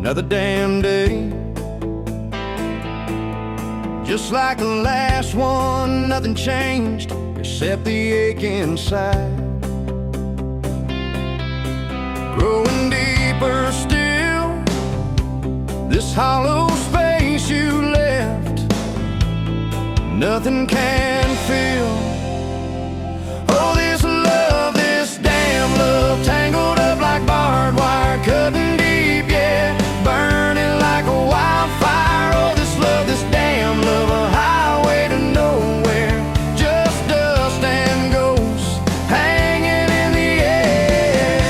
another damn day. Just like the last one, nothing changed except the ache inside. Growing deeper still, this hollow space you left, nothing can fill. Oh, this love, this damn love, tangled up like barbed wire, cutting deep, yeah, burning like a wildfire. Oh, this love, this damn love, a highway to nowhere, just dust and ghosts hanging in the air.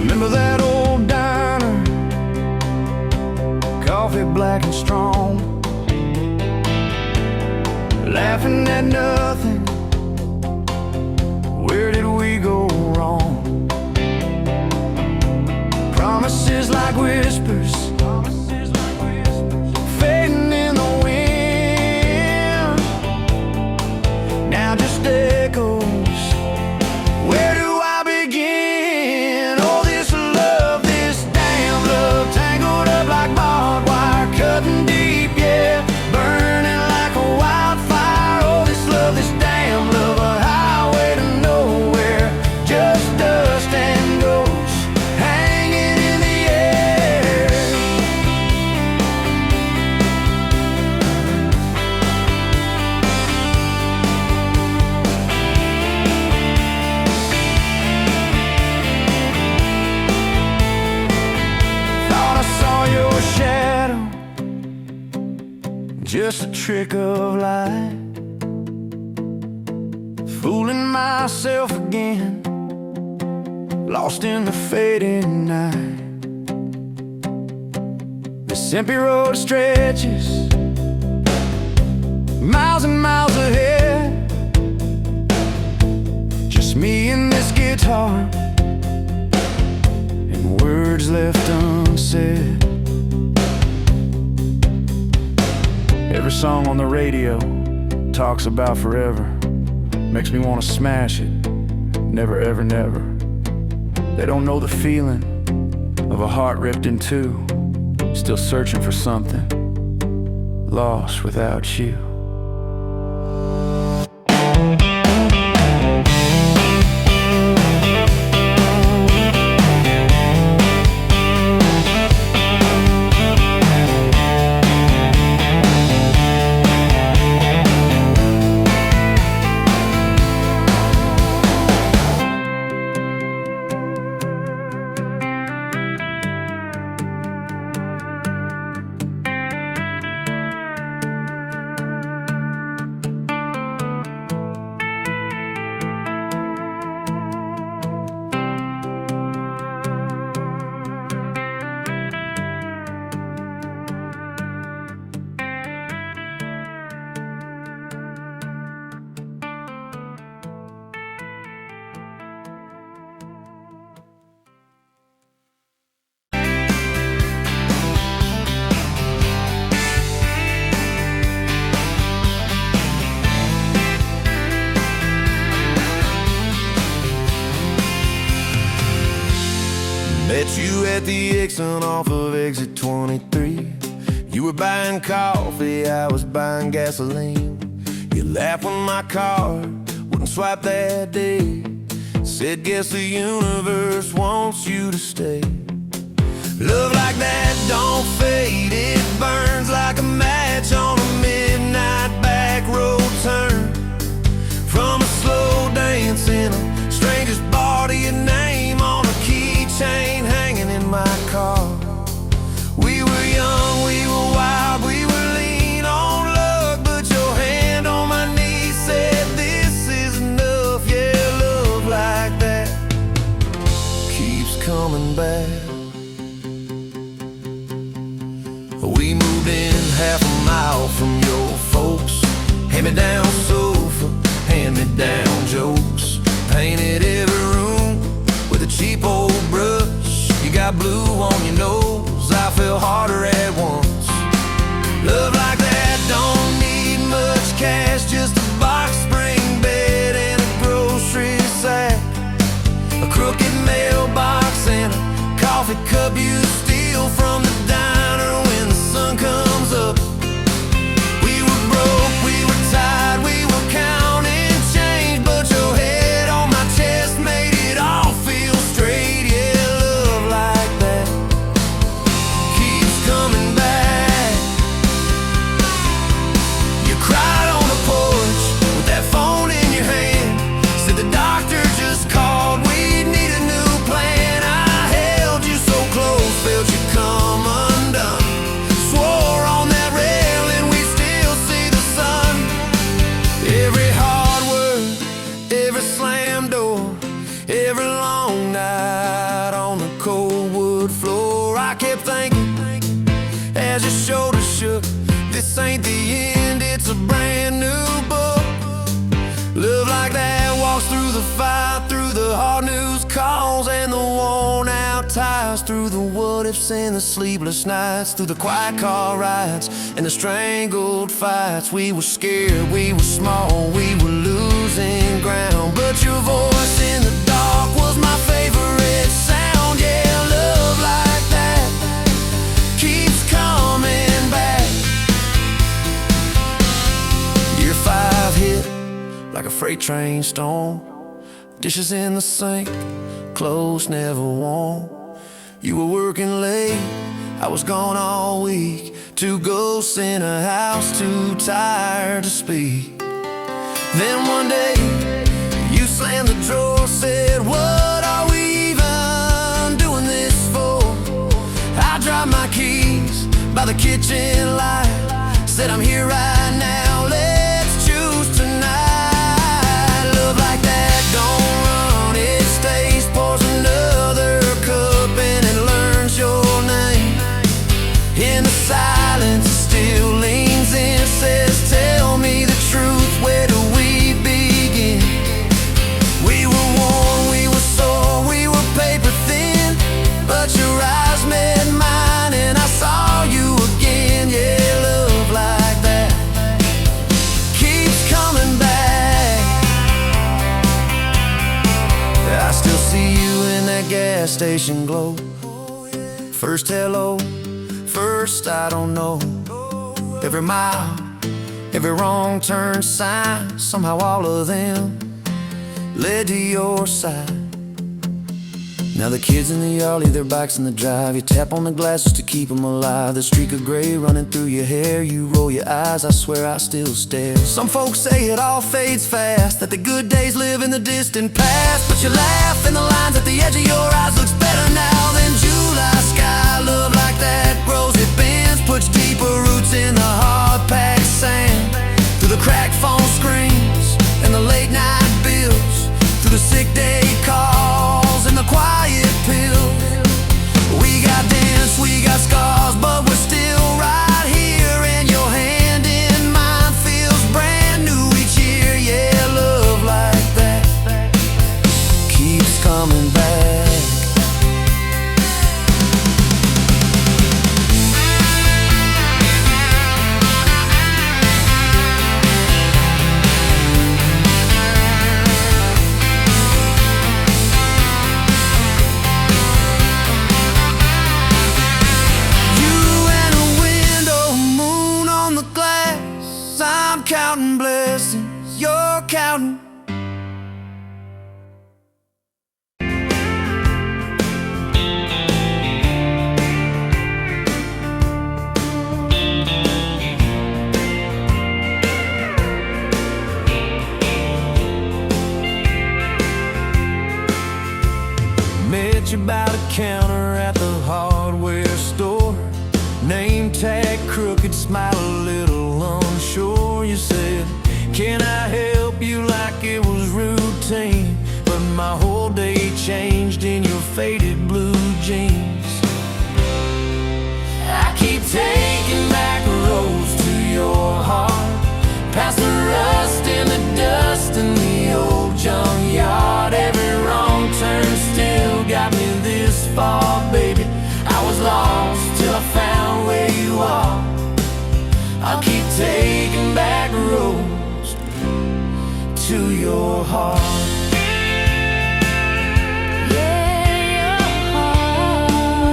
Remember that old diner, coffee black and strong, laughing at nothing. Where did we go wrong? Promises like whispers, fading in the wind, now just echoes. Where do I begin? Oh, this love, this damn love, tangled up like barbed wire, cutting deep, yeah, burning like a wildfire. Oh, this love, this damn love, a highway to nowhere, just dust and ghosts hanging in the air. Thought I saw your shadow, just a trick of light, fooling myself again, lost in the fading night. This empty road stretches miles and miles ahead, just me and this guitar, and words left unsaid. Every song on the radio talks about forever, makes me want to smash it, never ever never. They don't know the feeling of a heart ripped in two, still searching for something, lost without you. Met you at the exit off of exit 23. You were buying coffee, I was buying gasoline. You laughed when my card wouldn't swipe that day. Said, guess the universe wants you to stay. Love like that don't fade, it burns like a match on a midnight back road turn. From a slow dance in a stranger's bar to your name on a keychain hanging in my car. We were young, we were wild, we were lean on luck, but your hand on my knee said this is enough. Yeah, love like that keeps coming back. We moved in half a mile from your folks. Hand-me-down sofa, hand-me-down jokes. Painted every room with a cheap old brush. You got blue on your nose, I fell harder at coffee cup you steal from the diner when the sun comes up. We were broke, we were tired, we were counting change, but your head on my chest made it all feel straight. Yeah, love like that keeps coming back. You cried on the porch with that phone in your hand, said the doctor just called, we need a new plan. I held you so close, felt you come undone, swore on that railing we still see the sun. Every hard word, every slam door, every long night on the cold wood floor, I kept thinking as your shoulders shook, this ain't the end, it's a brand new book. Love like that walks through the fight, through the hard news calls and the worn out tires, through the what ifs and the sleepless nights, through the quiet car rides and the strangled fights. We were scared, we were small, we were losing ground, but your voice in the dark was my favorite sound. Yeah, love like that keeps coming back. Year 5 hit like a freight train storm, dishes in the sink, clothes never warm. You were working late, I was gone all week, 2 ghosts in a house too tired to speak. Then one day you slammed the drawer, said what are we even doing this for? I dropped my keys by the kitchen light, said I'm here right now, let's choose tonight. Love like that don't run, it stays, pours another cup and it learns your name. In the silence it still leans in, says tell me the truth, where do we begin? We were worn, we were sore, we were paper thin, but your eyes met mine and I saw you again. Yeah, love like that keeps coming back. I still see you in that gas station glow, first hello, first I don't know. Every mile, every wrong turn sign, somehow all of them led to your side. Now the kids in the yard leave their bikes in the drive, you tap on the glasses to keep them alive. The streak of gray running through your hair, you roll your eyes, I swear I still stare. Some folks say it all fades fast, that the good days live in the distant past, but you laugh and the lines at the edge of your eyes looks better now than July sky. Love like that grows, it bends, puts deeper roots in the hard-packed sand, through the cracked phone screens and the late night bills, through the sick day calls and the quiet pills. We got dents, we got scars, but we're still right here, and your hand in mine feels brand new each year. Yeah, love like that keeps coming back. Counting blessings, you're counting. Met you by the counter at the hardware store, name tag crooked, smile a little unsure. You said, can I help you, like it was routine, but my whole day changed in your faded blue jeans. I keep taking back roads to your heart, past the rust and the dust in the old junkyard. Every wrong turn still got me this far, baby. I was lost till I found where you are. I'll keep taking back roads to your heart. Yeah, your heart.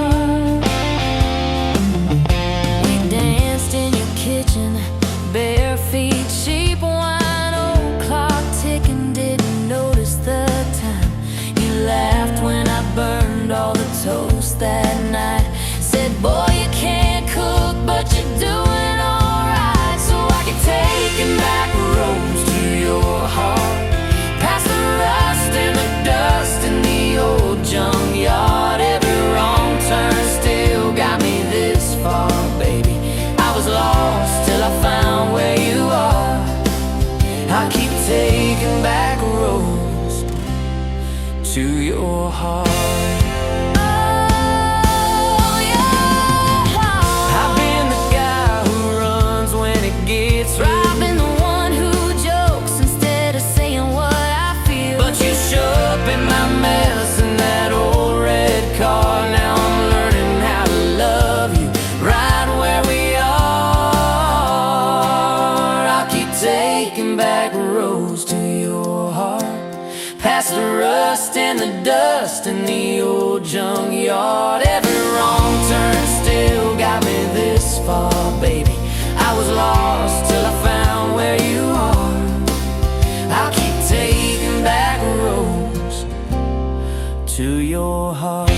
that night. Said, boy, you can't cook, but you're doing alright. So I keep taking back roads to your heart, past the rust and the dust in the old junkyard. Every wrong turn still got me this far, baby. I was lost till I found where you are. I keep taking back roads to your heart. Past the rust and the dust in the old junkyard. Every wrong turn still got me this far, baby. I was lost till I found where you are. I'll keep taking back roads to your heart.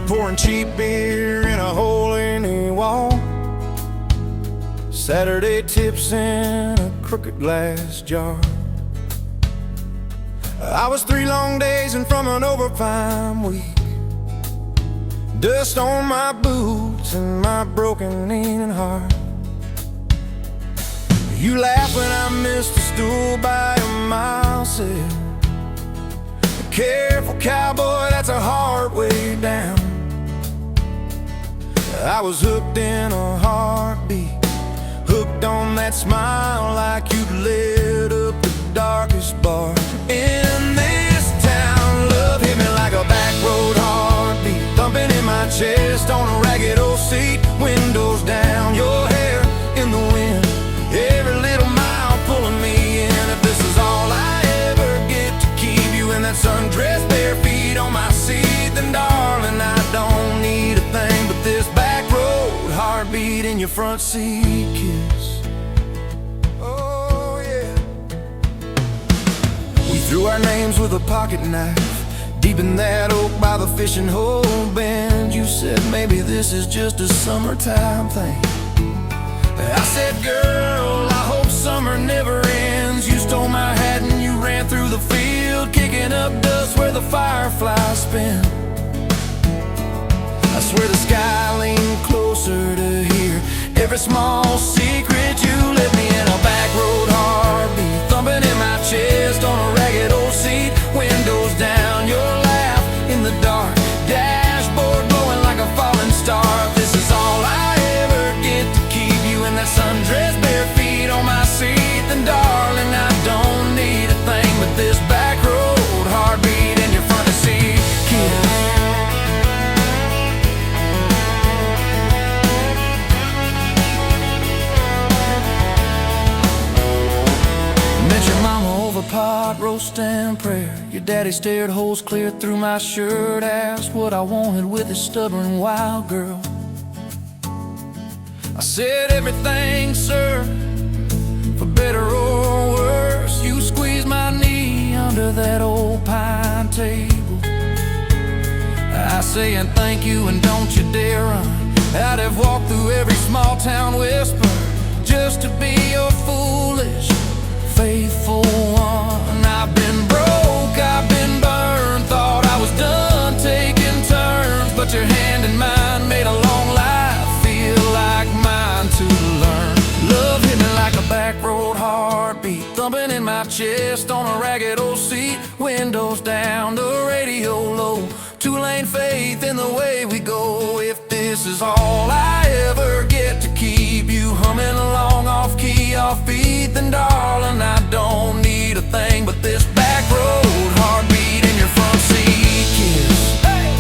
Pouring cheap beer in a hole in the wall, Saturday tips in a crooked glass jar. I was 3 long days and from an overtime week, dust on my boots and my broken aching heart. You laugh when I missed a stool by a mile, said, careful cowboy, that's a hard way down. I was hooked in a heartbeat, hooked on that smile like you'd lit up the darkest bar in this town. Love hit me like a back road heartbeat, thumping in my chest on a ragged old seat. Windows down, your hair in the wind, every little mile pulling me in. If this is all I ever get to keep you in that sundress, bare feet on my seat, then darling, I don't need a thing but this back road heartbeat in your front seat kiss. Oh yeah. We threw our names with a pocket knife deep in that oak by the fishing hole bend. You said maybe this is just a summertime thing. I said, girl, I hope summer never ends. You stole my hat and you ran through the field, kicking up dust where the fireflies spin. I swear the sky leaned closer to hear every small secret. You let me in a back road heartbeat, thumping in my chest on a ragged old seat. Windows down, your laugh in the dark, dashboard glowing like a falling star. If this is all I ever get to keep you in that sundress, bare feet on my seat, then darling, I don't need a thing but this back road heartbeat in your front seat kiss. Pot roast and prayer, your daddy stared holes clear through my shirt, asked what I wanted with his stubborn wild girl. I said everything, sir, for better or worse. You squeezed my knee under that old pine table. I say and thank you and don't you dare run. I'd have walked through every small town whisper just to be your foolish faithful one. I've been broke, I've been burned, thought I was done taking turns, but your hand in mine made a long life feel like mine to learn. Love hit me like a back road heartbeat, thumping in my chest on a ragged old seat. Windows down, the radio low, 2-lane faith in the way we go. If this is all I ever get to keep you humming along off key, off beat, then darling, I don't need a thing but this back road heartbeat in your front seat kiss. Hey!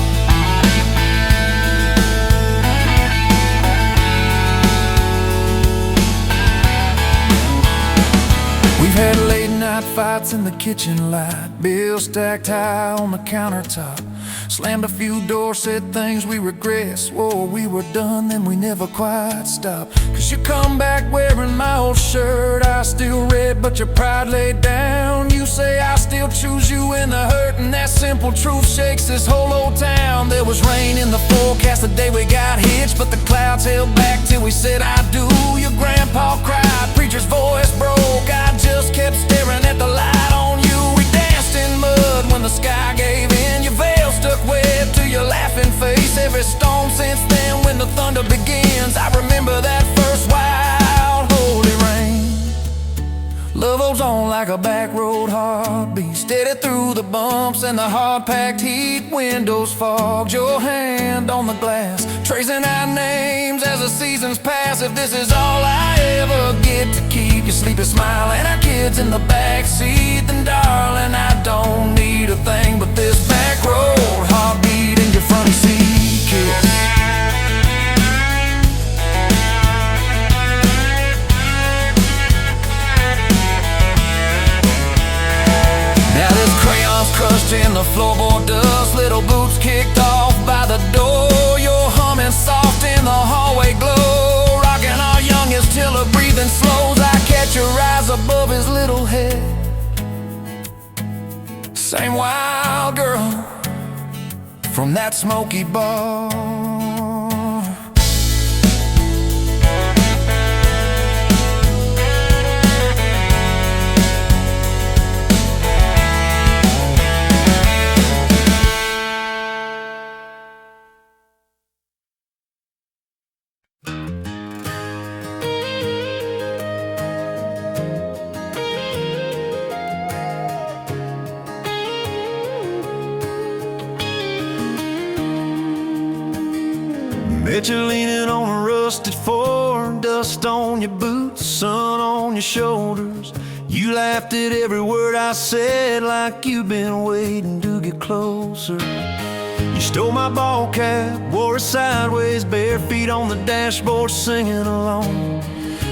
lights in the kitchen light, bills stacked high on the countertop. Slammed a few doors, said things we regret. Swore we were done, then we never quite stopped. Cause you come back wearing my old shirt, I still red, but your pride laid down. You say I still choose you in the hurt, and that simple truth shakes this whole old town. There was rain in the forecast the day we got hitched, but the clouds held back till we said I do. Your grandpa cried, preacher's voice broke, I just kept staring at the light on you. We danced in mud when the sky gave in, your veil stuck web to your laughing face. Every storm since then when the thunder begins, I remember that first wild holy rain. Love holds on like a back road heartbeat, steady through the bumps and the hard-packed heat. Windows fogged, your hand on the glass, tracing out names as the seasons pass. If this is all I ever get to keep, you sleeping smiling, our kids in the backseat, then darling, I don't need a thing but this back road heartbeat in your front seat kiss. Now this crayon's crushed in the floorboard dust, little boots kicked off by the door. You're humming soft in the hallway glow, rocking our youngest till her breathing slows. I catch your eyes above his little head, same wild girl from that smoky bar. Bet you're leaning on a rusted Ford, dust on your boots, sun on your shoulders. You laughed at every word I said like you've been waiting to get closer. You stole my ball cap, wore it sideways, bare feet on the dashboard singing along.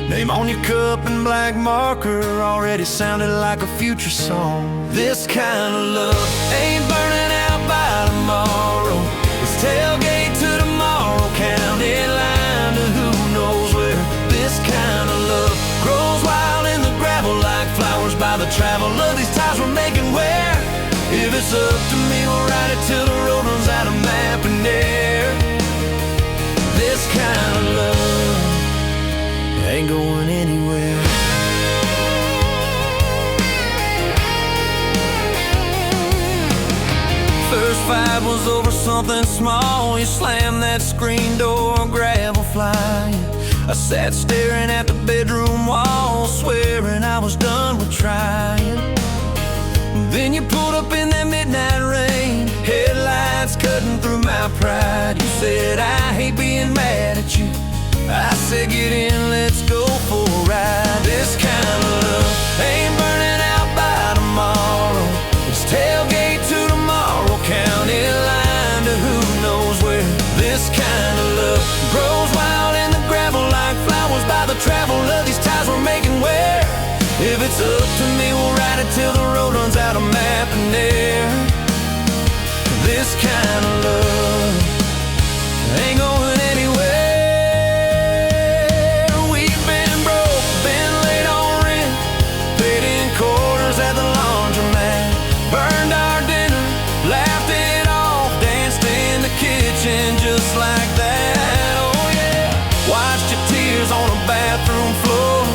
Name on your cup in black marker already sounded like a future song. This kind of love ain't burning out by tomorrow. It's tailgate to tomorrow, county line to who knows where. This kind of love grows wild in the gravel like flowers by the travel of these ties we're making where. If it's up to me, we'll ride it till the road runs out of map and air. This kind of love ain't going anywhere. First fight was over something small. You slammed that screen door, gravel flying. I sat staring at the bedroom wall, swearing I was done with trying. Then you pulled up in that midnight rain, headlights cutting through my pride. You said, I hate being mad at you. I said, get in, let's go for a ride. This kind of love ain't burning out by tomorrow. It's tailgate to tomorrow, county line to who knows where. This kind of love grows wild in the gravel like flowers by the travel of these ties we're making where. If it's up to me, we'll ride it till the road runs out of map and air. This kind of love ain't going anywhere. We've been broke, been late on rent, paid in quarters at the laundromat, burned our dinner, laughed it off, danced in the kitchen just like that. Oh yeah, watched your tears on a bathroom floor,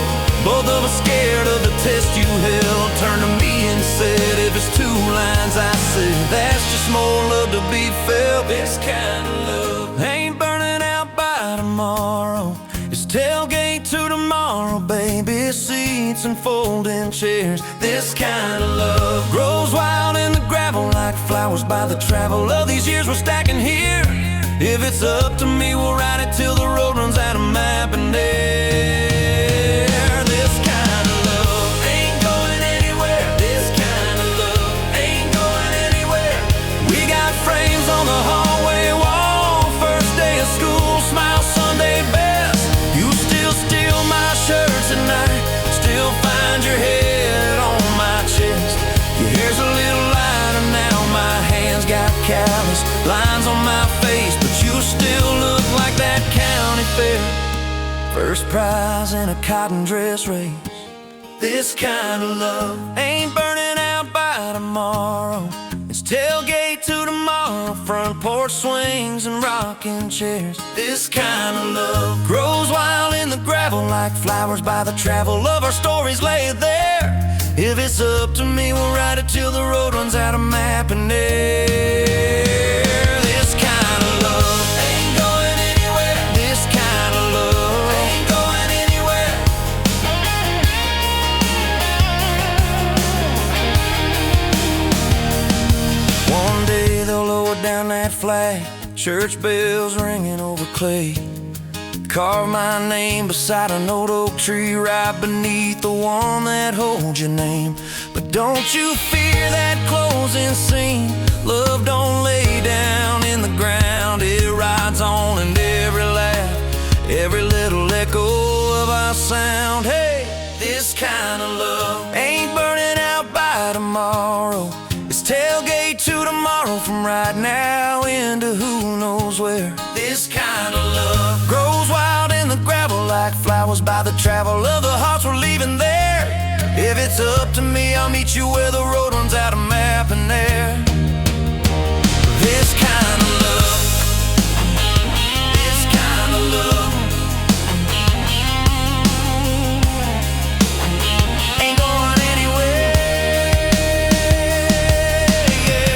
both of us scared of the test you held. Turned to me and said, if it's two lines I said, that's just more love to be felt. This kind of love ain't burning out by tomorrow. It's tailgate to tomorrow, baby seats and folding chairs. This kind of love grows wild in the gravel like flowers by the travel of these years we're stacking here. If it's up to me, we'll ride it till the road runs out of map and air. On the hallway wall, first day of school, smile Sunday best. You still steal my shirts at night, still find your head on my chest. callous lines on my face, but you still look like that county fair first prize in a cotton dress race. This kind of love ain't burning out by tomorrow. It's tailgate to tomorrow, front porch swings and rocking chairs. This kind of love grows wild in the gravel like flowers by the travel of our stories lay there. If it's up to me, we'll ride it till the road runs out of map and air. This kind of love ain't going anywhere. This kind of love ain't going anywhere. One day they'll lower down that flag, church bells ringing over clay. Carve my name beside an old oak tree right beneath the one that holds your name. But don't you fear that closing scene. Love don't lay down in the ground. It rides on in every laugh, every little echo of our sound. Hey, this kind of love ain't burning out by tomorrow. It's tailgate to tomorrow, from right now into who knows where. This kind of love grows wild in the gravel like flowers by the travel of the hearts we're leaving there. If it's up to me, I'll meet you where the road runs out of map and air. This kind of love, this kind of love ain't going anywhere, yeah.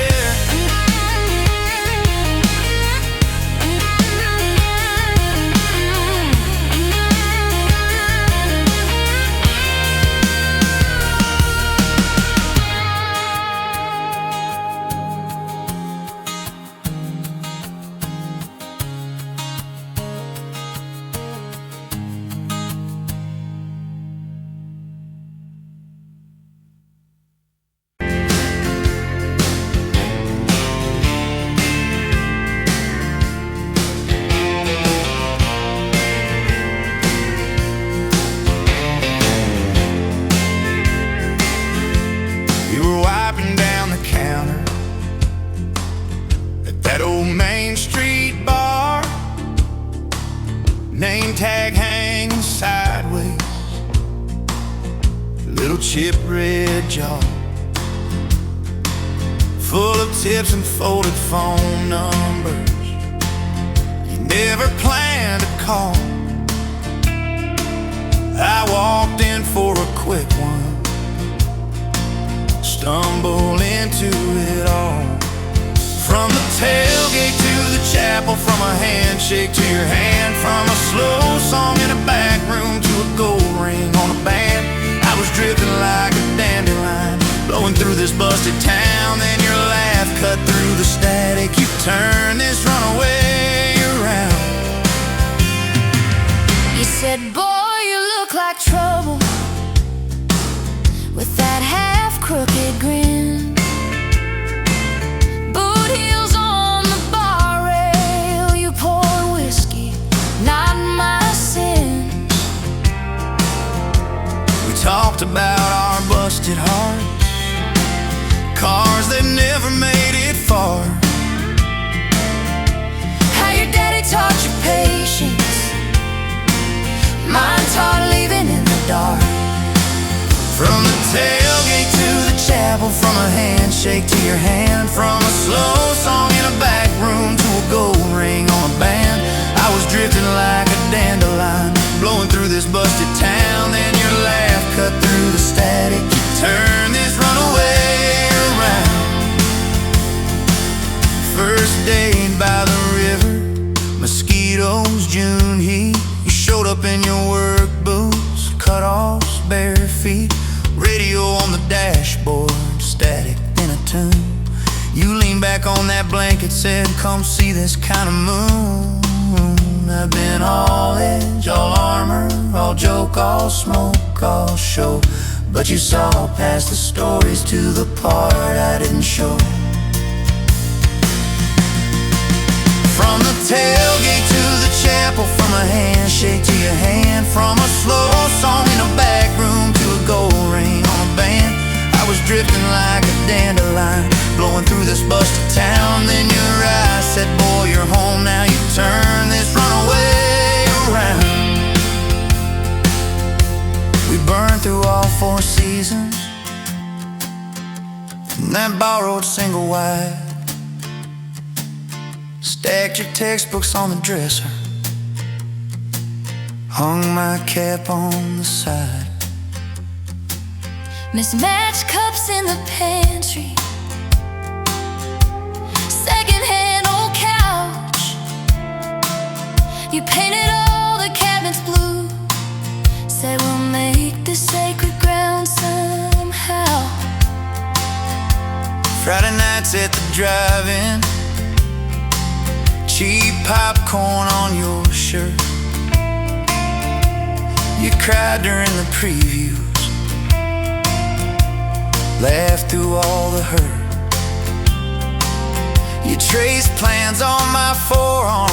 Name tag hanging sideways, little chip red jaw, full of tips and folded phone numbers you never planned to call. I walked in for a quick one, stumbled into it all. From the tailgate to the chapel, from a handshake to your hand, from a slow song in a back room to a gold ring on a band. I was drifting like a dandelion, blowing through this busted town. Then your laugh cut through the static. You turned this runaway around. You said, boy, you look like trouble, with that half-crooked grin. Heels on the bar rail, you poured whiskey, not my sins. We talked about our busted hearts, cars that never made it far. How your daddy taught you patience, mine taught leaving in the dark. From the tailgate to the chapel, from a handshake to your hand, from a slow song in a back room to a gold ring on a band. I was drifting like a dandelion, blowing through this busted town. Then your laugh cut through the static. You turned this runaway around. First date by the river, mosquitoes, June heat. You showed up in your work boots, cut-offs, bare feet. Radio on the dashboard, static in a tune. You leaned back on that blanket, said, come see this kind of moon. I've been all edge, all armor, all joke, all smoke, all show. But you saw past the stories to the part I didn't show. From the tailgate to the chapel, from a handshake to your hand, from a slow song in a back room to a gold ring on a band. I was drifting like a dandelion, blowing through this busted town. Then your eyes said, boy, you're home now. You turn this runaway around. We burned through all 4 seasons in that borrowed single wide. Stacked your textbooks on the dresser, hung my cap on the side. Mismatched cups in the pantry, secondhand old couch. You painted all the cabinets blue, said we'll make this sacred ground somehow. Friday nights at the drive-in, cheap popcorn on your shirt. You cried during the previews, laughed through all the hurt. You traced plans on my forearm,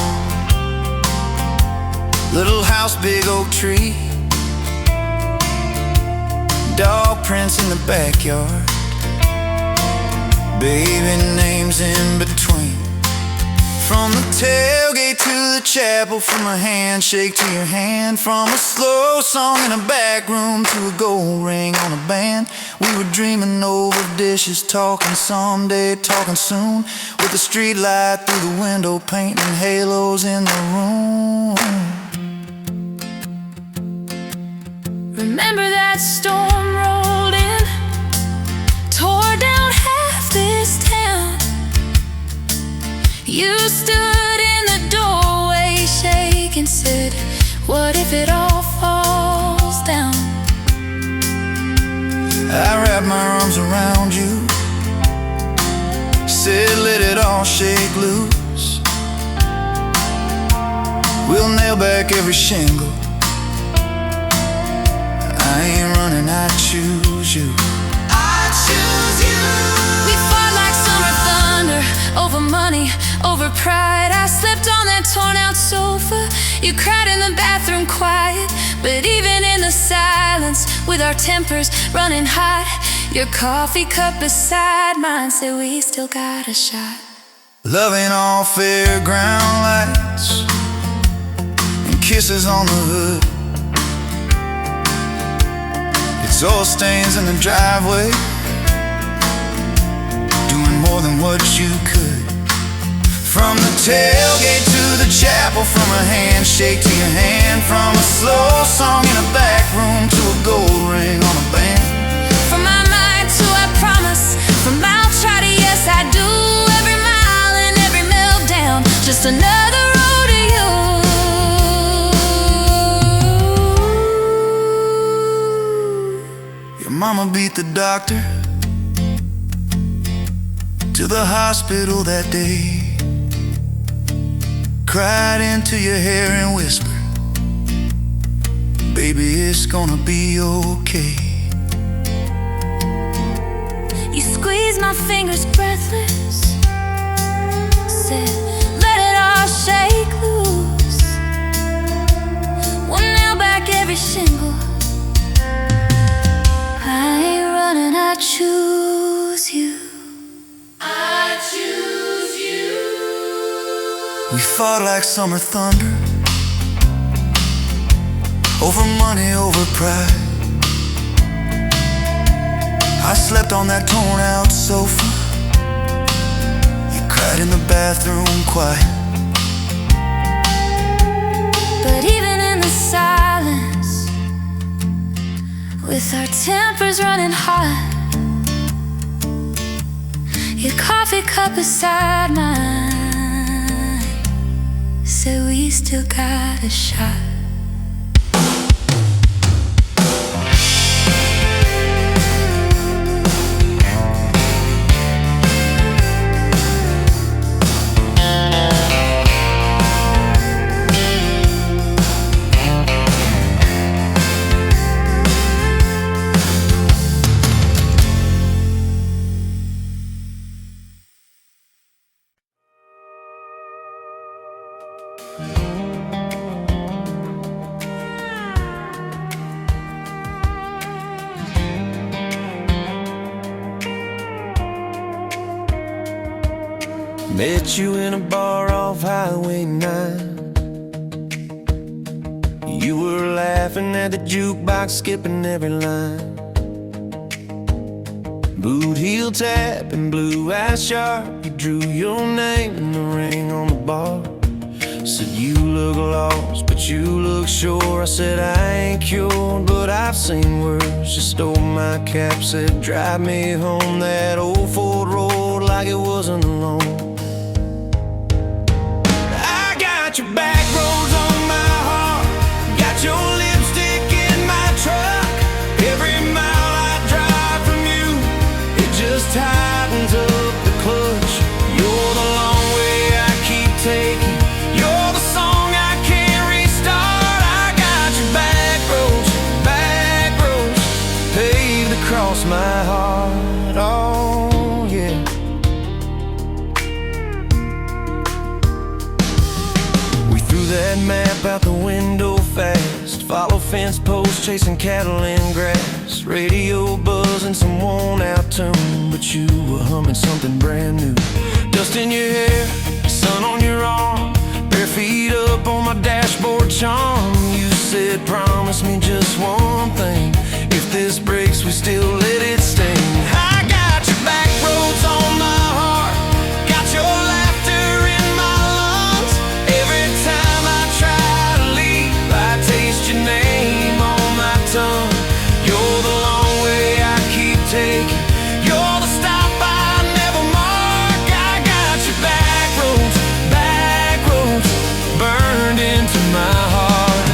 little house, big oak tree, dog prints in the backyard, baby names in between. From the tailgate to the chapel, from a handshake to your hand, from a slow song in a back room to a gold ring on a band. We were dreaming over dishes, talking someday, talking soon, with the street light through the window, painting halos in the room. Remember that storm rolled in, tore down half this town. You stood in the doorway, shaking, said, what if it all falls down? I wrapped my arms around you, said let it all shake loose. We'll nail back every shingle. I ain't running, I choose you. I choose you. We fought like summer thunder, over money, over pride. I slept on that torn out sofa, you cried in the bathroom quiet. But even in the silence, with our tempers running hot, your coffee cup beside mine said we still got a shot. Loving all fairground lights and kisses on the hood, exhaust stains in the driveway, doing more than what you could. From the tailgate to the chapel, from a handshake to your hand, from a slow song in a back room to a gold ring on a band. From my mind to I promise, from I'll try to yes I do, every mile and every meltdown, just another road to you. Your mama beat the doctor to the hospital that day, cried into your hair and whispered, baby, it's gonna be okay. You squeezed my fingers breathless, said let it all shake loose. We'll nail back every shingle. I ain't running, I choose you. I choose you. We fought like summer thunder, over money, over pride. I slept on that torn out sofa, you cried in the bathroom quiet. But even in the silence, with our tempers running hot, your coffee cup beside mine said we still got a shot. Met you in a bar off Highway 9. You were laughing at the jukebox, skipping every line. Boot heel tap and blue eyes sharp. You drew your name in the ring on the bar. Said you look lost, but you look sure. I said I ain't cured, but I've seen worse. You stole my cap, said drive me home that old Ford road like it wasn't alone. I got your back roads on my heart, got your lipstick in my truck. Every mile I drive from you, it just tightens up the clutch. You're the long way I keep taking, you're the song I can't restart. I got your back roads paved across my heart. Oh yeah. We threw that map out the window fast, follow fence posts, chasing cattle in grass. Radio buzzing some worn out tune, but you were humming something brand new. Dust in your hair, sun on your arm, bare feet up on my dashboard charm. You said promise me just one thing, if this breaks we still let it sting. I got your back roads on my heart, got your laughter in my lungs. Every time I try to leave, I taste your name on my tongue. You're the long way I keep taking, you're the stop I never mark. I got your back roads burned into my heart.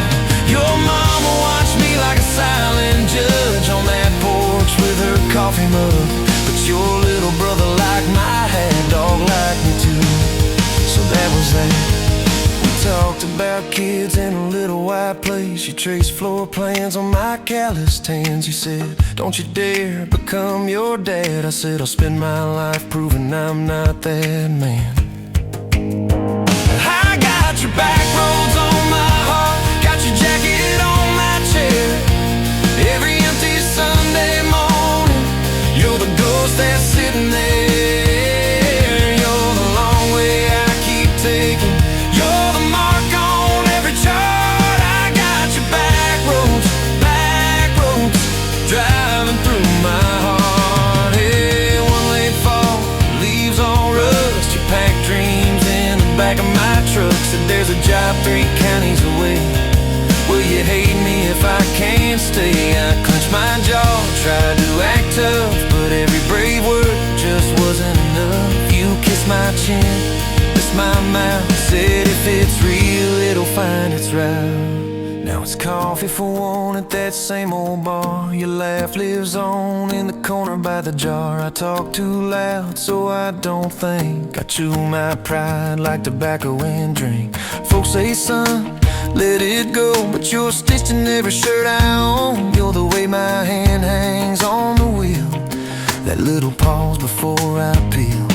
Your mama watched me like a silent judge on that porch with her coffee mug, but your little brother liked my hat, dog liked me too. So that was that. We talked about kids in a little white place. You traced floor plans on my calloused hands. You said, don't you dare become your dad. I said, I'll spend my life proving I'm not that man. I got your back roads on my heart, got your jacket on my chair. Every empty Sunday morning, you're the ghost that's sitting there. You're the long way I keep taking, you're the mark on every chart. I got your back roads driving through my heart. Hey, one late fall, leaves all rust. You pack dreams in the back of my truck. Said there's a job 3 counties away. Will you hate me if I can't stay? I clenched my jaw, tried to act tough, but every brave word just wasn't enough. You kissed my chin, kissed my mouth, said if it's real, it'll find its route. Now it's coffee for one at that same old bar. Your laugh lives on in the corner by the jar. I talk too loud, so I don't think. I chew my pride like tobacco and drink. Folks say, son, let it go, but you're stitched in every shirt I own. You're the way my hand hangs on the wheel, that little pause before I peel.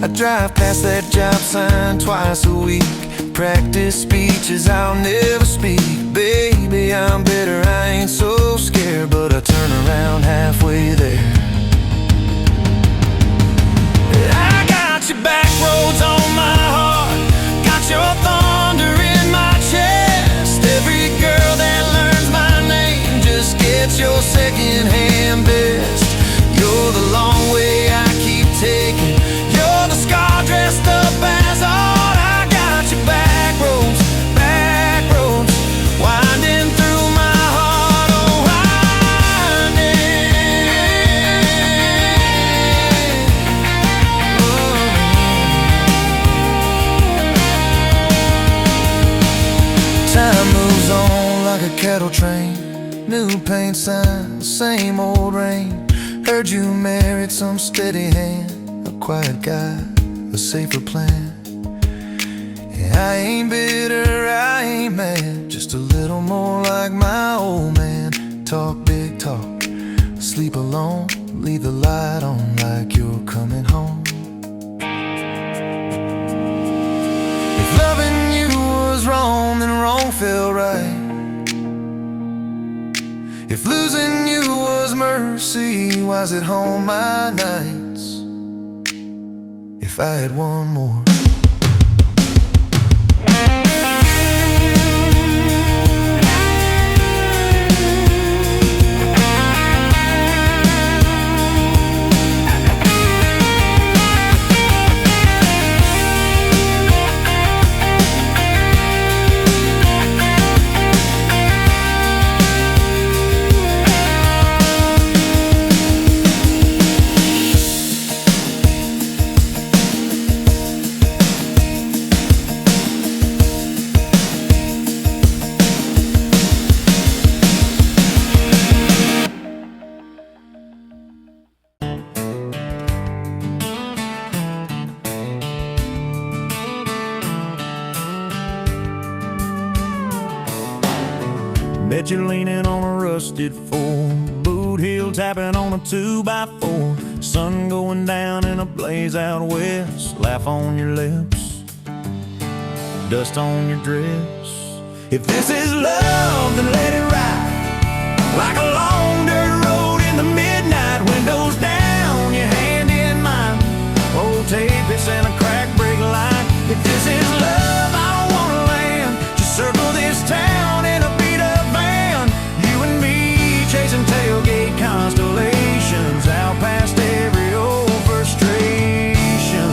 I drive past that job sign twice a week, practice speeches I'll never speak. Baby, I'm better, I ain't so scared, but I turn around halfway there. I got your back roads on my heart, got your thunder in my chest. Every girl that learns my name just gets your second-hand best. You're the long way I keep taking, you're the scar dressed up as art. I got your back roads winding through my heart. Oh, winding. Time moves on like a cattle train, new paint sign, same old rain. Heard you married some steady hand, a quiet guy, a safer plan. Yeah, I ain't bitter, I ain't mad, just a little more like my old man. Talk big talk, sleep alone, leave the light on like you're coming home. If loving you was wrong, then wrong felt right. If losing you was mercy, why's it home my nights? If if I had one more. Bet you're leaning on a rusted fork, boot heel tapping on a 2x4, sun going down in a blaze out west, laugh on your lips, dust on your dress. If this is love, then let it ride like a long dirt road in the midnight, windows down, your hand in mine, old tape, it's in a crack brake line. If this is love, I don't wanna land, just circle this town in a chasing tailgate constellations out past every old frustration.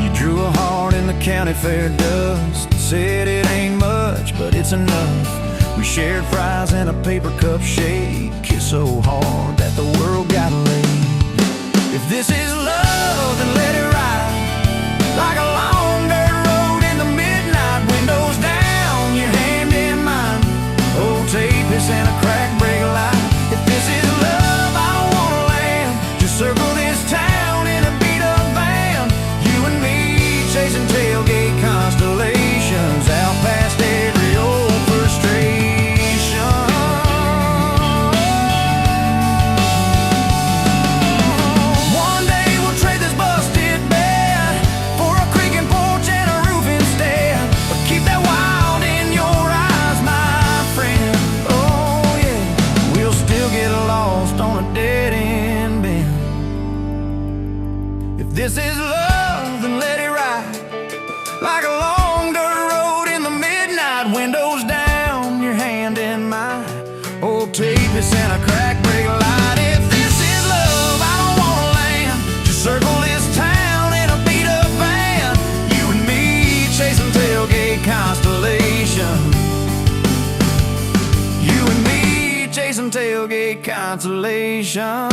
You drew a heart in the county fair dust, said it ain't much, but it's enough. We shared fries and a paper cup shake, kissed so hard that the world got laid. If this is love, then let it ride like a long dirt road in the midnight, windows down, your hand in mine, old tape, it's in a crack brake light. If this is love, I don't wanna land, just circle this town in a beat up van, you and me chasing tailgate constellations out past every old frustration. One day we'll trade this busted bed for a creaking porch and a roof instead, but keep that wild in your eyes, my friend. Oh yeah, we'll still get lost on a dead end bend. If this is love, then let it ride like a long dirt road in the midnight, windows down, your hand in mine, old tape, it's in a crack brake light. If this is love, I don't wanna land, just circle this town in a beat up van, you and me chasing tailgate constellation, you and me chasing tailgate constellations.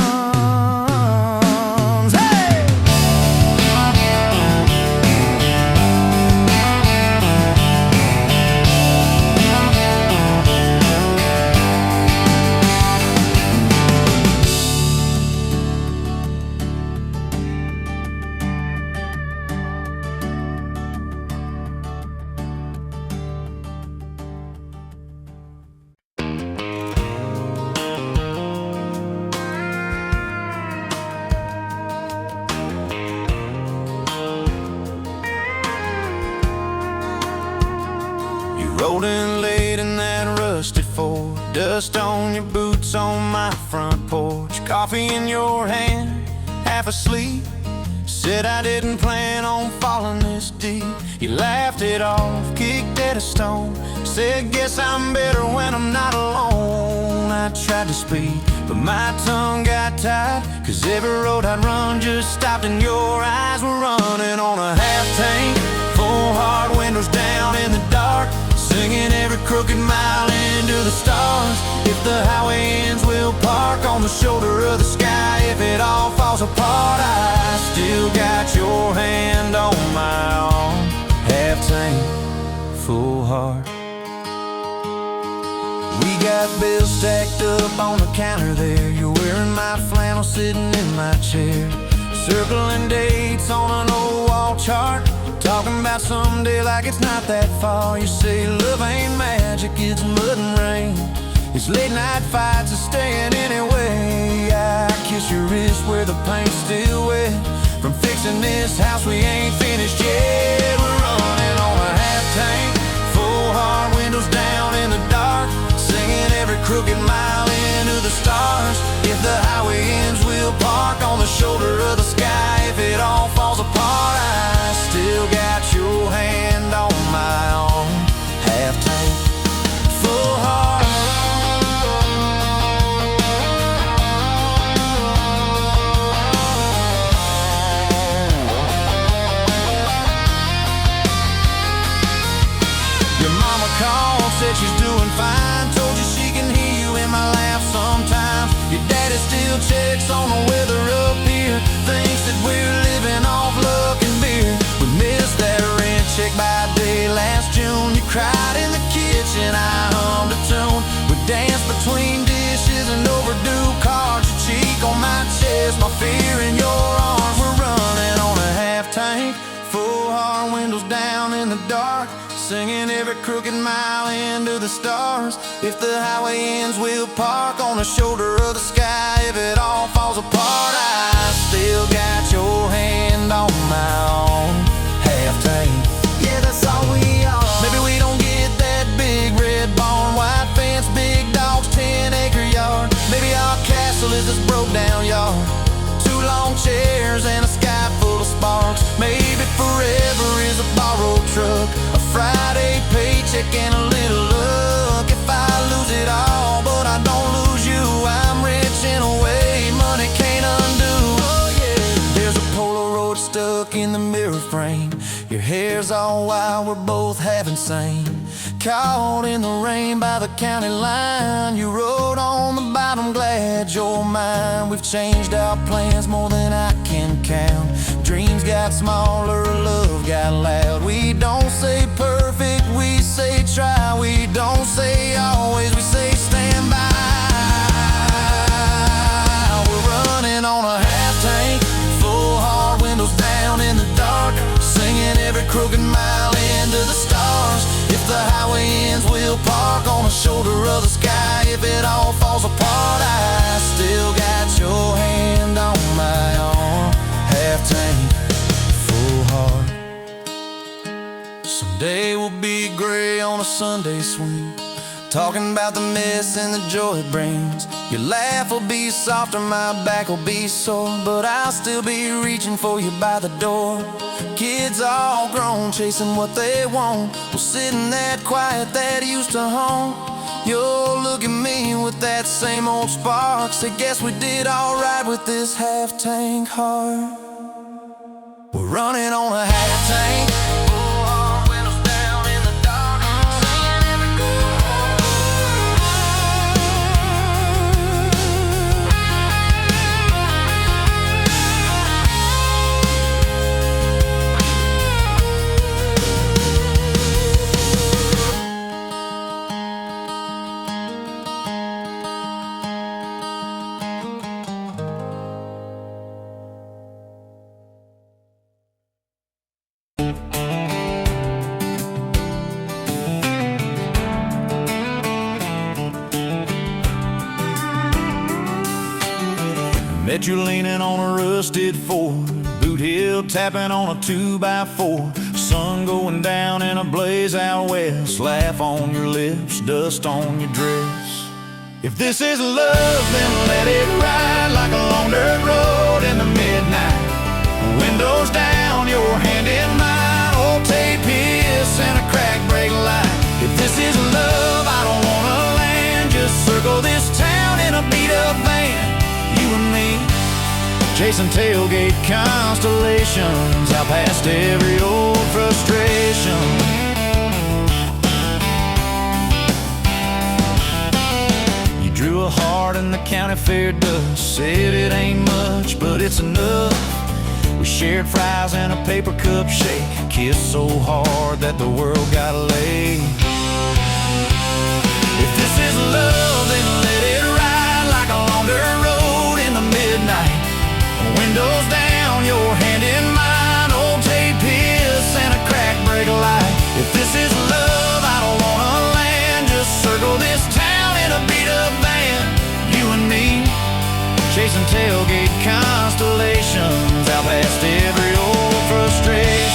Hey! Rolled in late in that rusted Ford, dust on your boots on my front porch, coffee in your hand, half asleep. Said I didn't plan on falling this deep. You laughed it off, kicked at a stone, said guess I'm better when I'm not alone. I tried to speak, but my tongue got tied, cause every road I'd run just stopped and your eyes were running on a half tank, full hard windows down in the dark, singing every crooked mile into the stars. If the highway ends, we'll park on the shoulder of the sky. If it all falls apart, I still got your hand on my arm. Half tank, full heart. We got bills stacked up on the counter there. You're wearing my flannel, sitting in my chair, circling dates on an old wall chart, talking about someday like it's not that far. You say love ain't magic, it's mud and rain, it's late night fights, it's staying anyway. I kiss your wrist where the paint's still wet, from fixing this house we ain't finished yet. We're running on a half tank, full hard windows down in the dark, singing every crooked mile into the stars. If If the highway ends, we'll park on the shoulder of the sky. If it all falls apart, I still got your hand on my arm. Half tank, full heart. Your mama called, said she's doing fine. Told you she can hear you in my laugh sometimes. Your daddy still checks on the weather up here. Thinks that we're living off luck and beer. We missed that rent check by day last June. You cried in the kitchen, I hummed a tune. We danced between dishes and overdue cards. Your cheek on my chest, my fear in your arms. We're running on a half tank, full heart, windows down in the dark, singing every crooked mile into the stars. If the highway ends, we'll park on the shoulder of the sky. If it all falls apart, I still got your hand on my own. Half tank, yeah, that's all we are. Maybe we don't get that big red barn, white fence, big dogs, 10-acre yard. Maybe our castle is this broke down yard, 2 long chairs and a sky full of sparks. Maybe forever is a borrowed truck, a Friday paycheck and a little luck. If I lose it all, but I don't lose you, I'm rich in a way money can't undo. Oh yeah. There's a Polaroid stuck in the mirror frame. Your hair's all wild, we're both half insane. Caught in the rain by the county line. You wrote on the bottom, glad you're mine. We've changed our plans more than I can count. Dreams got smaller, love got loud. We don't say perfect, we say try. We don't say always, we say stand by. We're running on a half tank, full heart, windows down in the dark, singing every crooked mile into the stars. If the highway ends, we'll park on the shoulder of the sky. If it all falls apart, I still got your hand on my arm. Half tank, full heart. Someday we'll be gray on a Sunday swing, talking about the mess and the joy it brings. Your laugh will be softer, my back will be sore, but I'll still be reaching for you by the door. Kids all grown, chasing what they want. We'll sit in that quiet that used to haunt. You'll look at me with that same old spark. Say, guess we did alright with this half tank heart. We're running on a half tank, full heart, windows down in the dark, singing every Met you leaning on a rusted Ford, boot heel tapping on a 2x4. Sun going down in a blaze out west, laugh on your lips, dust on your dress. If this is love, then let it ride like a long dirt road in the midnight. Windows down, your hand in mine, old tape hiss and a crack brake light. If this is love, I don't wanna land, just circle this town in a beat-up van. You and me, chasing tailgate constellations, out past every old frustration. You drew a heart in the county fair dust, said it ain't much, but it's enough. We shared fries and a paper cup shake, kissed so hard that the world got laid. If this is love, then let it ride like a long dirt road in the midnight. Windows down, your hand in mine, old tape hiss and a crack brake light. If this is love, I don't wanna land, just circle this town in a beat-up van. You and me, chasing tailgate constellations, out past every old frustration.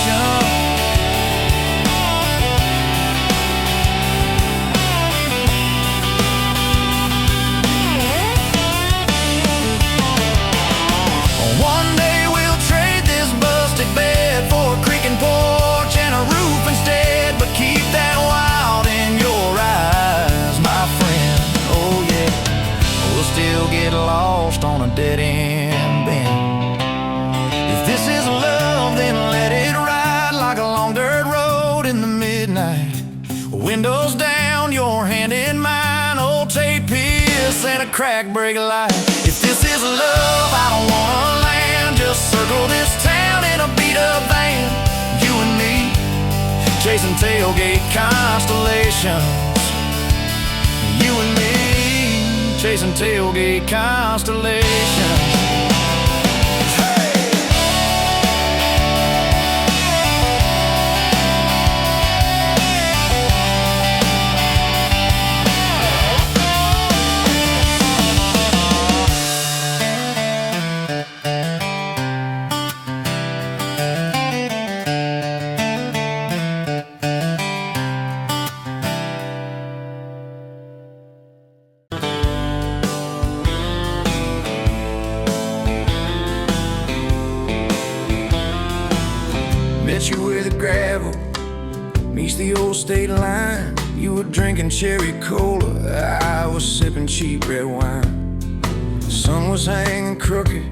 Windows down, your hand in mine, old tape hiss and a crack brake light. If this is love, I don't wanna land. Just circle this town in a beat-up van. You and me, chasing tailgate constellations. You and me, chasing tailgate constellations. Met you where the gravel meets the old state line. You were drinking cherry cola, I was sipping cheap red wine. The sun was hanging crooked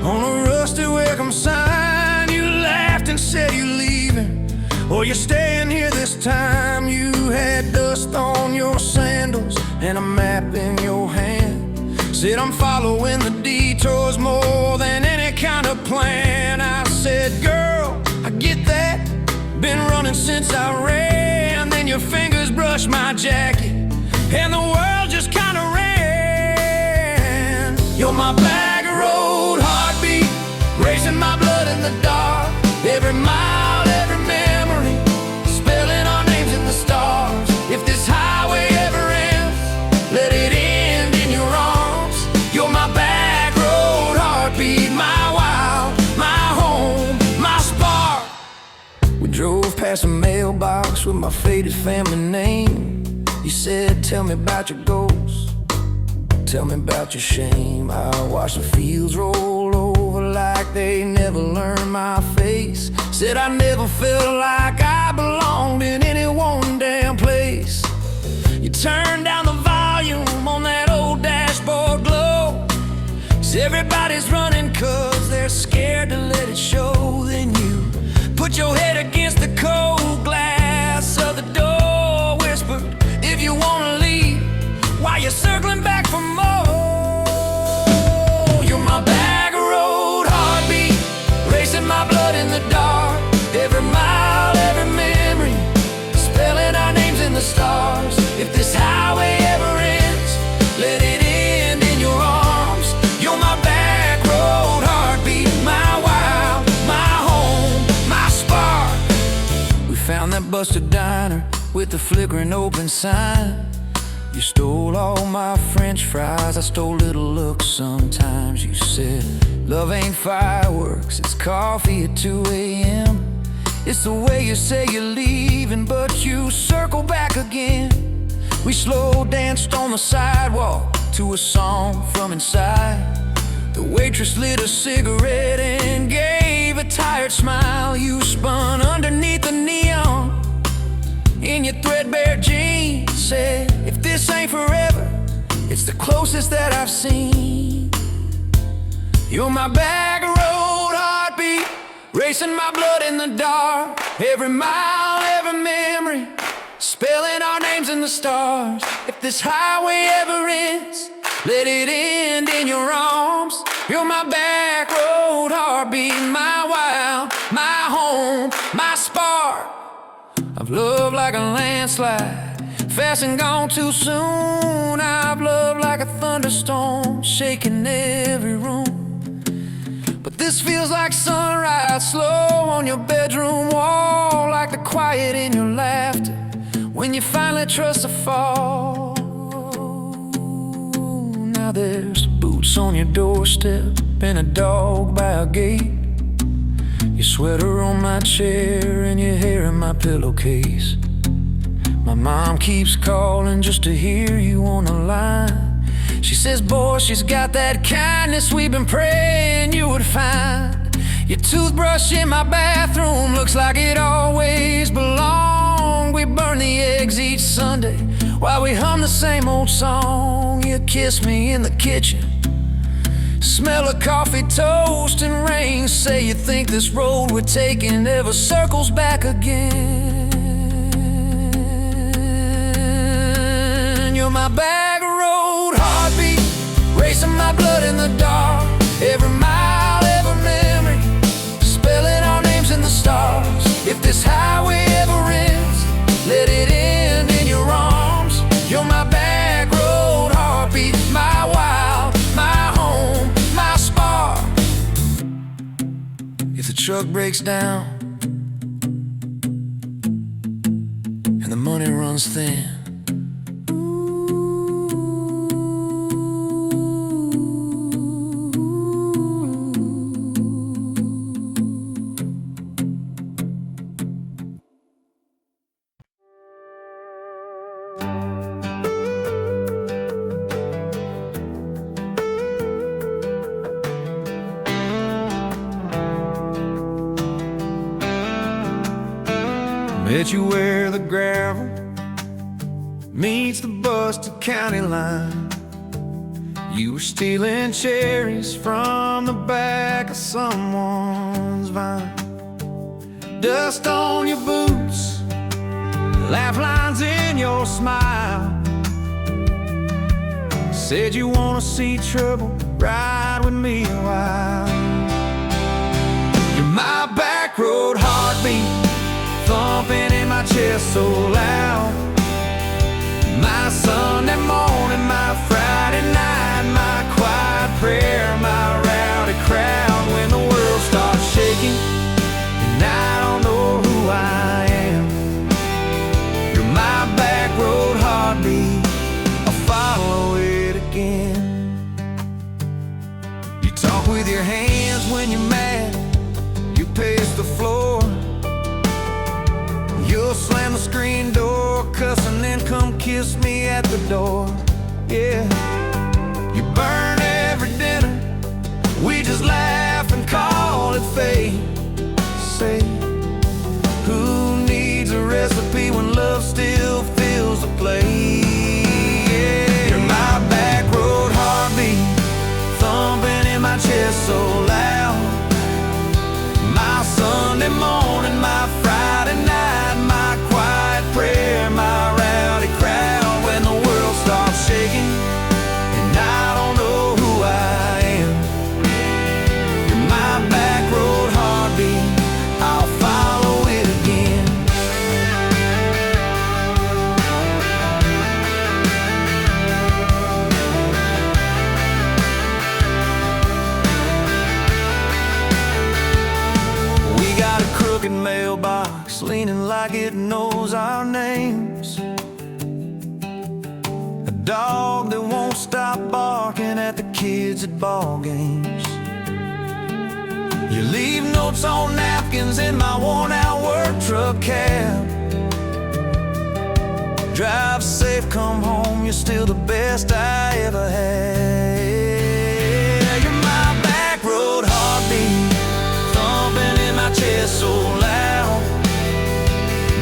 on a rusty welcome sign. You laughed and said you're leaving, or you're staying here this time. You had dust on your sandals and a map in your hand. Said I'm following the detours more than any kind of plan. I said, girl, I get that, been running since I ran. Then your fingers brushed my jacket and the world just kinda ran. You're my bag of road heartbeat, racing my blood in the dark. Every mile, every memory, spelling our names in the stars. If this highway ever ends, let it end in your arms. You're my back road heartbeat, my wild, my home, my spark. We drove past a mailbox with my faded family name. You said, tell me about your goals, tell me about your shame. I watched the fields roll over like they never learned my face. Said I never felt like I belonged in any one damn place. You turned down the volume on that old dashboard glow. 'Cause everybody's running 'cause they're scared to let it show. Then you put your head against the cold glass of the door, whispered, if you wanna leave, while you're circling back for more. You're my bag of road heartbeat, racing my blood in the dark. Every mile, every memory, spelling our names in the stars. If this highway ever ends, let it end in your arms. You're my back road heartbeat, my wild, my home, my spark. We found that busted diner with the flickering open sign. You stole all my french fries, I stole little looks sometimes. You said, love ain't fireworks, it's coffee at 2 a.m. It's the way you say you're leaving, but you circle back again. We slow danced on the sidewalk to a song from inside. The waitress lit a cigarette and gave a tired smile. You spun underneath the neon in your threadbare jeans. Said, if this ain't forever, it's the closest that I've seen. You're my bag of road heartbeat, racing my blood in the dark. Every mile, every memory, spelling our names in the stars. If this highway ever ends, let it end in your arms. You're my back road heartbeat, my wild, my home, my spark. I've loved like a landslide, fast and gone too soon. I've loved like a thunderstorm, shaking every room. But this feels like sunrise, slow on your bedroom wall, like the quiet in your laughter when you finally trust a fall. Now there's boots on your doorstep and a dog by a gate. Your sweater on my chair and your hair in my pillowcase. My mom keeps calling just to hear you on the line. She says, boy, she's got that kindness we've been praying you would find. Your toothbrush in my bathroom looks like it always belonged. We burn the eggs each Sunday while we hum the same old song. You kiss me in the kitchen, smell of coffee, toast, and rain. Say you think this road we're taking ever circles back again. back road heartbeat, racing my blood in the dark. Every mile, every memory, spelling our names in the stars. If this highway ever ends, let it end in your arms. You're my back road heartbeat, my wild, my home, my spark. If the truck breaks down and the money runs thin, met you where the gravel meets the busted county line. You were stealing cherries from the back of someone's vine. Dust on your boots, laugh lines in your smile. Said you wanna see trouble, ride with me a while. You're my back road heartbeat, thumping in my chest so loud. My Sunday morning, my Friday night, my quiet prayer, my rowdy crowd. When the world starts shaking and I don't know who I am, you're my back road heartbeat, I'll follow it again. You talk with your hands when you're mad, you pace the floor. You'll slam the screen door, cuss, and then come kiss me at the door. Yeah, you burn every dinner, we just laugh and call it fate. Say, who needs a recipe when love still fills the plate? Yeah, you're my back road heartbeat, thumping in my chest so loud. My Sunday morning, my Friday night, my quiet prayer, my rowdy crowd. When the world starts shaking and I don't know who I am, you're my back road heartbeat, I'll follow it again. We got a crooked mailbox, leaning like it knows our names. A dog that won't stop barking at the kids at ball games. You leave notes on napkins in my worn-out work truck cab. Drive safe, come home, you're still the best I ever had. You're my back road heartbeat, thumping in my chest so loud.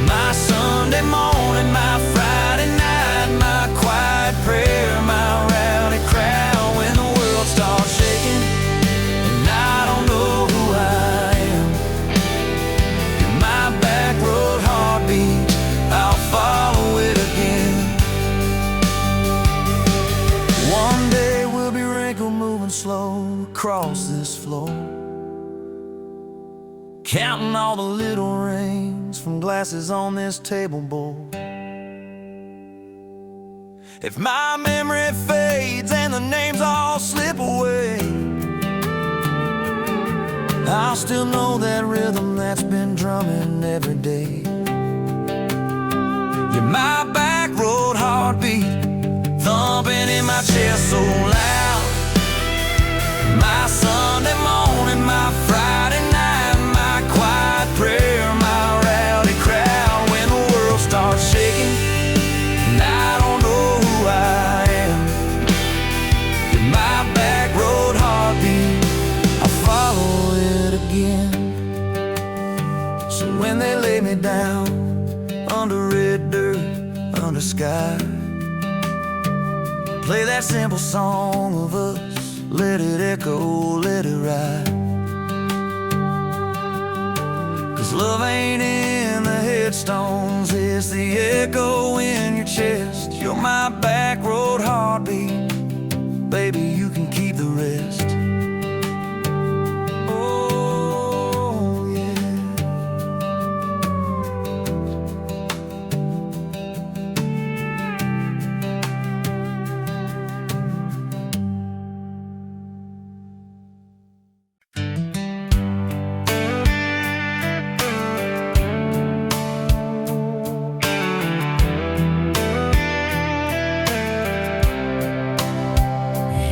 My Sunday morning, my Friday night, my quiet prayer, my rowdy crowd. When the world starts shaking and I don't know who I am, you're my back road heartbeat, I'll follow it again. One day we'll be wrinkled, moving slow across this floor, counting all the little rings from glasses on this table board. If my memory fades and the names all slip away, I'll still know that rhythm that's been drumming every day. You're my back road heartbeat, thumping in my chest so loud. My Sunday morning, my Friday night, my quiet prayer, my rowdy crowd. When the world starts shaking and I don't know who I am, you're my back road heartbeat, I'll follow it again. So when they lay me down under red dirt, under sky, play that simple song of us, let it echo, let it ride. 'Cause love ain't in the headstones, it's the echo in your chest. You're my back road heartbeat. Baby, you can keep the rest. Oh, yeah.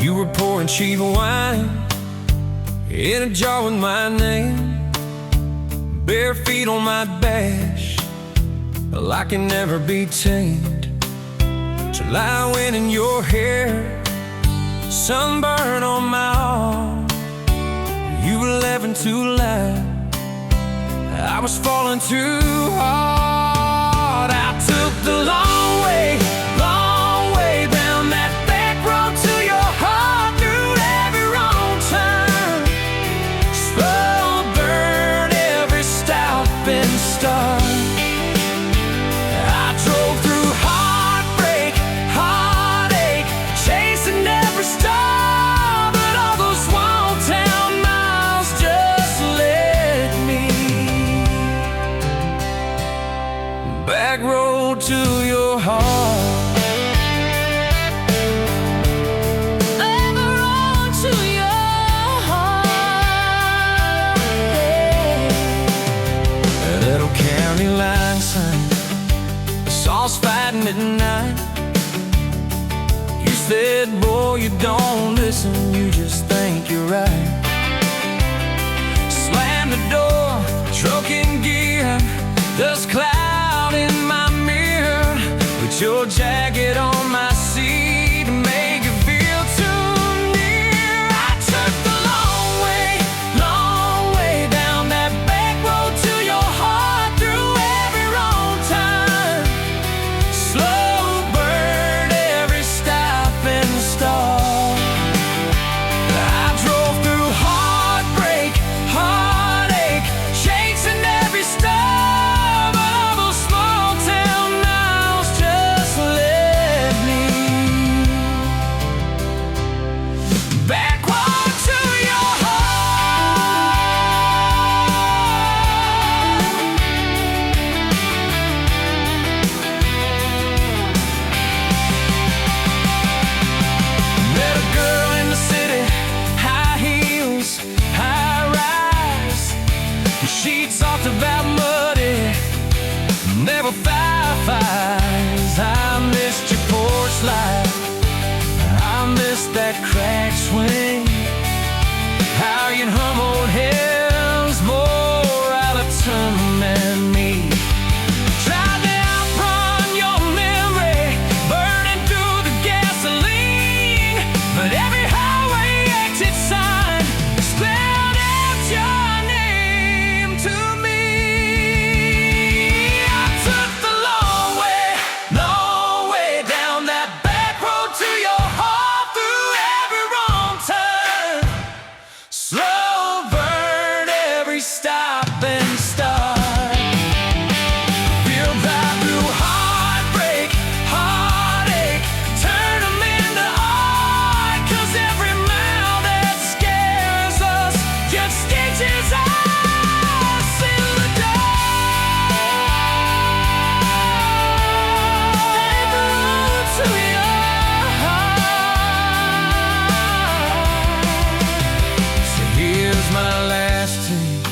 You were pouring cheap wine in a jar with my name, bare feet on my dash, well, I can never be tamed. July wind in your hair, sunburn on my arm. You were laughing too loud, I was falling too hard. I took the long way down that back road to your heart, through every wrong turn, slow burn every stop and start. I drove through heartbreak, heartache, chasing every star, but all those small town miles just led me back road to your heart. Fighting at night. You said, boy, you don't listen, you just think you're right. Slammed the door, truck in gear, dust cloud in my mirror. Put your jacket on my seat to make it feel too near. I took the long way down that back road to your heart, through every wrong turn, slow burn every stop and start. I drove through heartbreak, heartache, chasing every star, but all those small town miles just led me backward to your heart. Met a girl in the city, high heels, high rise. She talked about muddy, never fireflies. I missed your porch light, I missed that crack swing, how you'd hum old hymns more out of tune than me. Tried to outrun your memory, burning through the gasoline, but every highway exit sign spelled out your name to me. I took the long way down that back road to your heart, through every wrong turn, slow burn every stop and start. Feel that through heartbreak, heartache, turn them into art, 'cause every mile that scares us just stitches us in the dark. Back road to your heart. So here's my last take,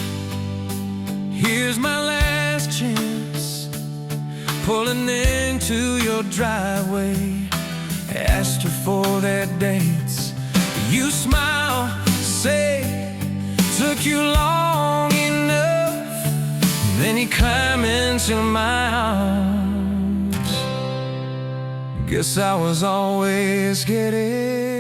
here's my last chance, pulling into your driveway. Asked her for that dance, you smile, say, took you long enough. Then you climb into my arms. Guess I was always getting